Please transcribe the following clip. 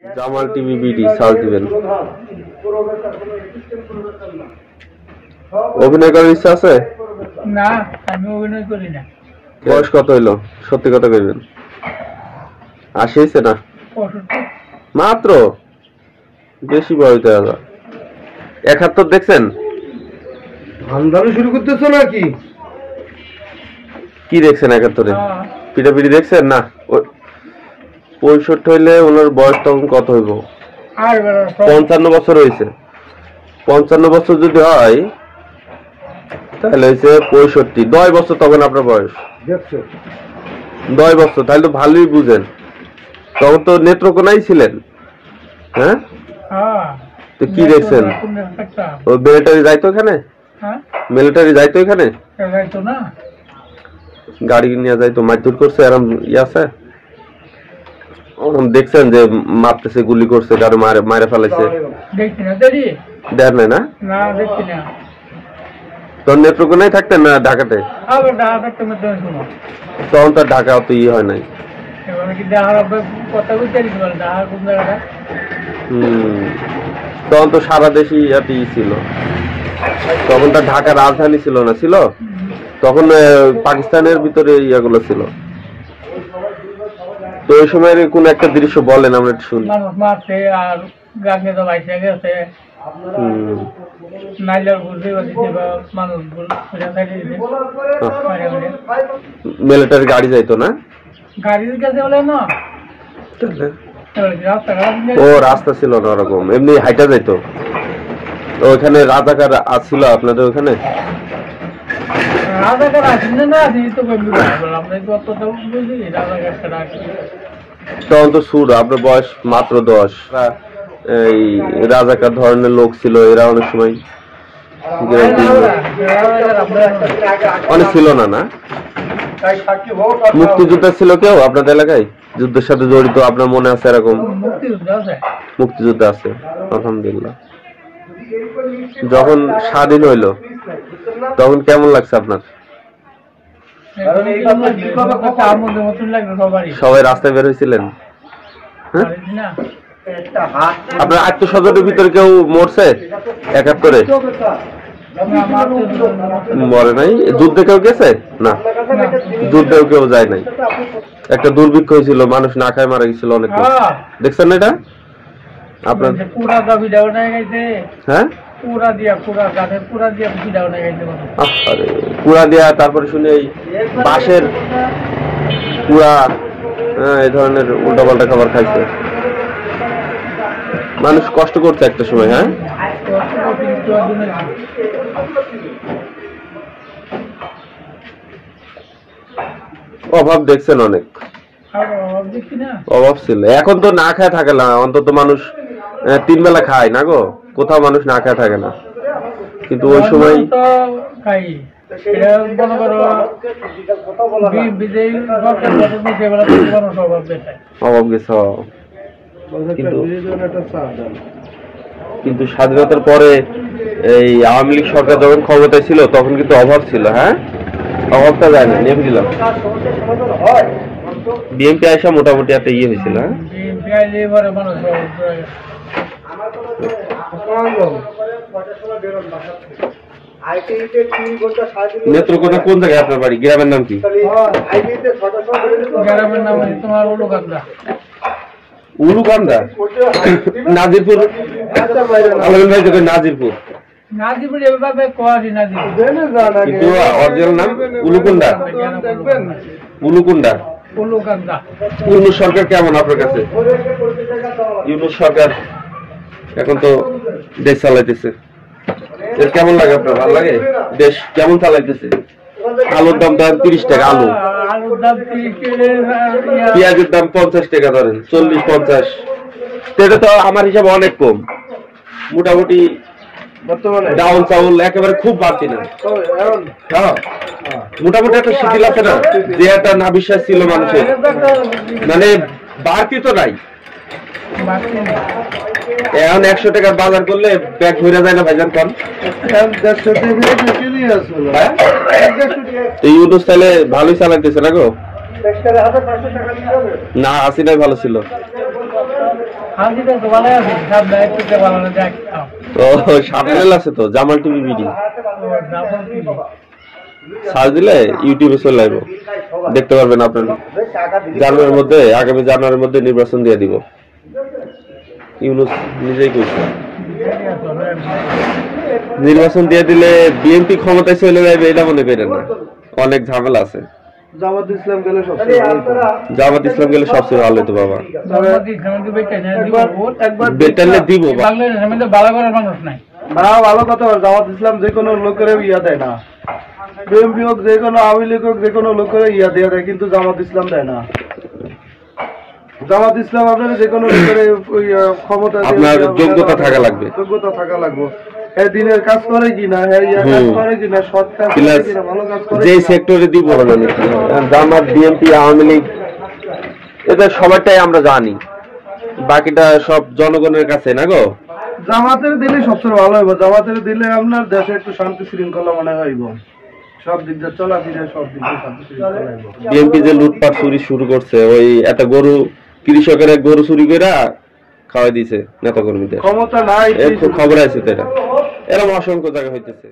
Jamal TV BD search দিবেন। অভিনয় করার ইচ্ছা আছে? না, আমি অভিনয় করি না। বয়স কত হইলো? সত্যি কথা কইবেন। 80 হইছে না? 65। মাত্র? বেশি বয়স দেওয়া যায়। 71 দেখছেন? আন্দাজে শুরু করতেছো নাকি? কি দেখছেন 71-এ? পিটাপিটি দেখছেন না? 65 হইলে ওনার বয়স তখন কত হইব? 55 বছর হয়েছে। 55 বছর যদি হয় তাহলে হয়েছে 65, 10 বছর তখন আপনার বয়স। দেখছো 10 বছর, তাহলে তো ভালোই বুঝেন। তখন তো নেত্রকোনায় ছিলেন। হ্যাঁ, তো কি দেখছেন? ও মিলিটারি যাইতো এখানে? মিলিটারি যাইতো এখানে? যাইতো না, গাড়ি নিয়ে যাইতো, মারধর করছে, এরকম আছে? দেখছেন যে মারতেছে, গুলি করছে, কারো মারে ফেলাইছে? দেখছি না। দেরি দেখ নাই না? না, দেখছি না। তো নেত্রকোনায় থাকতেন না ঢাকাতে? আবার ঢাকা তুমি তো শুনো, তখন তো ঢাকা অত ইয়ে হয় নাই। এবারে কি ঢাকার কথা বলতে পারি? ঢাকা কোন জায়গাটা? তখন তো সারা দেশই এটি ছিল। তখন তো ঢাকা রাজধানী ছিল না, ছিল তখন পাকিস্তানের ভিতরে ইয়াগুলো ছিল। তো ওই সময়ের কোন একটা দৃশ্য বলেন, আমরা একটু শুনি। মানুষ মারছে আর গাঙ্গে তো বাইসে গেছে, নাইলার ঘুরতে দিতে বা মানুষ মিলিটারি গাড়ি যাইতো না? গাড়ির কাছে বলে না, ও রাস্তা ছিল না ওরকম, এমনি হাইটা যাইতো। তো ওখানে রাজাকার ছিল আপনাদের ওখানে? রাজাকার আসেন না, তো আমরা অতটা বুঝি রাজাকার। তখন তো সুর, আপনার বয়স মাত্র 10। এই রাজাকার ধরনের লোক ছিল এরা অনেক সময়, অনেক ছিল না? না, মুক্তিযোদ্ধা ছিল কেউ আপনাদের এলাকায় যুদ্ধের সাথে জড়িত? আপনার মনে আছে এরকম? মুক্তিযোদ্ধা আছে, আলহামদুলিল্লাহ। যখন স্বাধীন হইলো তখন কেমন লাগছে আপনার? সবাই রাস্তায় বের হয়েছিলেন? আপনার আত্মীয়-স্বজনের ভিতরে কেউ মরছে 71-এ? মরে নাই? যুদ্ধে কেউ গেছে? না, যুদ্ধেও কেউ যায় নাই। একটা দুর্ভিক্ষ হয়েছিল, মানুষ না খায় মারা গেছিল অনেক। দেখছেন না এটা আপনার? হ্যাঁ, কুড়া দিয়া, তারপরে শুনি এই বাঁশের কুড়া, এই ধরনের উল্টাপাল্টা খাবার খাইছে। মানুষ কষ্ট করছে একটা সময়। হ্যাঁ, অভাব দেখছেন অনেক, অভাব ছিল। এখন তো না খায় থাকে না, অন্তত মানুষ 3 বেলা খায় না গো, কোথাও মানুষ না খায় থাকে না। কিন্তু ওই সময় অভাব গেছে। কিন্তু স্বাধীনতার পরে এই আওয়ামী লীগ সরকার যখন ক্ষমতায় ছিল তখন কিন্তু অভাব ছিল। হ্যাঁ, অভাবটা যায় না, নেমে দিলাম। বিএনপি আসা মোটামুটি একটা ইয়ে হয়েছিল। নেত্রকোনা কোন জায়গায় আপনার বাড়ি? গ্রামের নাম কি? গ্রামের নাম তোমার উলুকান্দা। উলুকান্দা? নাজিরপুর? নাজিরপুর, নাজিরপুর এভাবে কোয়ারি নাজিরপুর, কিন্তু অরিজিনাল নাম উলুকুন্ডা। উলুকুন্ডা, উলুকান্দা। ইউনূস সরকার কেমন আপনার কাছে? ইউনূস সরকার এখন তো দেশ চালাইতেছে, এর কেমন লাগে আপনার? ভালো লাগে? দেশ কেমন চালাইতেছে? আলুর দাম ধরেন 30 টাকা, আলুর দাম 30 টাকা, পেঁয়াজের দাম 50 টাকা, ধরেন 40-50। এটা তো আমার হিসাবে অনেক কম। মোটামুটি ডাউন চাউল একেবারে খুব বাড়তি না। মোটামুটি একটা শিথিল আছে না, যে একটা না বিশ্বাস ছিল মানুষের, মানে বাড়তি তো নাই। এখন 100 টাকার বাজার করলে ব্যাগ ভরে যায় না ভাইজান? কন ইউনূস তাহলে ভালোই চালাইতেছে না গো? না, হাসিনাই ভালো ছিল। হাজিটা তো ভালো আছে, সব দায়িত্বতে ভালো না দেখ। ও সাবলেল আছে তো জামাল টিভি বিডি সার্চ দিলে ইউটিউবে চলে আসবো, দেখতে পারবেন আপনারা। জানুয়ারির মধ্যে, আগামী জানুয়ারির মধ্যে নির্বাচন দিয়ে দিব, ইউনূস নিজেই কইছে। নির্বাচন দিয়ে দিলে বিএনপি ক্ষমতায় চলে যাবে এটা মনে করেন না, অনেক ঝামেলা আছে। জামাত ইসলাম গেলে সবচেয়ে ভালো হতো। জামাত ইসলাম গেলে সবচেয়ে ভালো হতো বাবা। একবার বেটালে দিব বাংলাদেশের মধ্যে ভালো করার মানুষ নাই। না, ভালো কথা বল, জামাত ইসলাম যে কোনো লোকের ইয়া দেয় না, বিএনপি হোক, যে কোনো আওয়ামী লীগ হোক, যে কোনো লোকের ইয়া দেয়া দেয়, কিন্তু জামাত ইসলাম দেয় না। জামাত ইসলাম আপনার যে কোনো লোকের ক্ষমতা, আপনার যোগ্যতা থাকা লাগবে, যোগ্যতা থাকা লাগবে। হ্যাঁ, দিনের কাজ করে কিনা, হ্যাঁ ইয়া কাজ করে কিনা, সৎ কাজ করে কিনা, ভালো কাজ করে যে সেক্টরে দিব জামাত, বিএনপি, আওয়ামী লীগ, এদের সবারটাই আমরা জানি, বাকিটা সব জনগণের কাছে না গো। জামাতের দিলে সবচেয়ে ভালো হইব, জামাতের দিলে আপনার দেশে একটু শান্তি শৃঙ্খলা মনে হইব, সব দিক দিয়ে চলাফেরা, সব দিক দিয়ে শান্তি শৃঙ্খলা হইব। বিএনপি যে লুটপাট চুরি শুরু করছে, ওই একটা গরু, কৃষকের এক গরু চুরি করে খাওয়াই দিছে নেতা কর্মীদের, ক্ষমতা নাই, খবর আছে তো, এটা এরকম অসংখ্য জায়গা হইতেছে।